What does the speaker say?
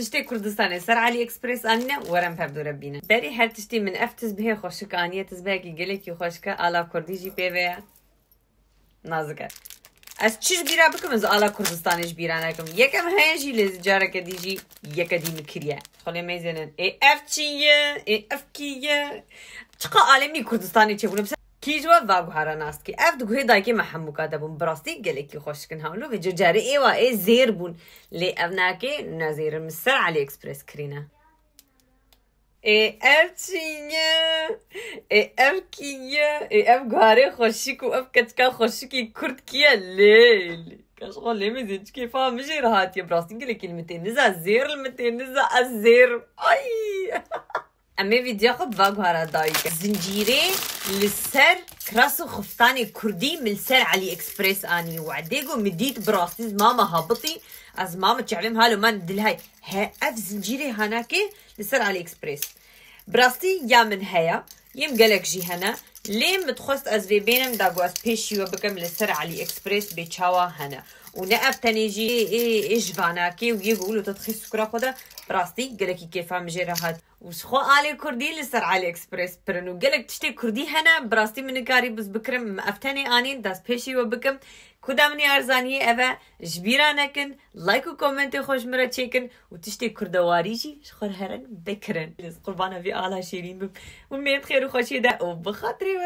تشتي كردستاني سر علي اكسبريس انينا ورم بردو ربينا داري هر تشتي من افتز به خوشك انيه تزبه كي گلكي خوشكا الا كردي جي بي نازكه از چیز بیرا بکم از آلا کردستانش بیرا نکم یکم هنجی لیز جاره که دیجی یک دی مکریه خاله میزنن ای اف چیه ای اف کیه چقا عالمی کردستانی چه بونه کی جواب واگو هران است که اف دگوه دایکی محمو کاده بون براستی گله کی خوش کن هاولو و جاره ای و ای زیر بون لی اف ناکی نزیر مصر علی اکسپرس کرینه ای اف چیه ای اف کیه ای اف گاره خوشیک و اف کچکا خوشیکی کرد کیه لیل کاش خاله میزن چی فهمجی راحتی براستی گله کلمتين نزا زیر المتين نزا الزیر ای اما ویدیو خود واگو هرا دایی که زنجیره لسر کراس و خفتانی کردی ملسر علی اکسپرس آنی وعدیگو مدید براستیز ماما هابطی از ماما تعلم حالو من دلهاي ها اف زنجيري هناكي لسر علي اكسبريس براستي يا من هيا يم قالك جي هنا ليه متخص از في بينم داغو از بيشي وبكم لسر علي اكسبريس بيتشاوا هنا ونقب تنيجي ايش فاناكي ويقولوا تدخل سكرا خدا براستي قالك كيف مجي راحت وشخو علي كردي لسر علي اكسبريس برنو قالك تشتي كردي هنا براستي من كاري بس بكرم افتني انين داس بيشي وبكم کدامنی ارزانیه اوه جبیرا نکن لایک و کومنت خوش مرا چیکن و تشتی کردواری جی شخور هرن بکرن قربانه وی آلا شیرین بم و مید خیر و خوشی ده و بخاطری و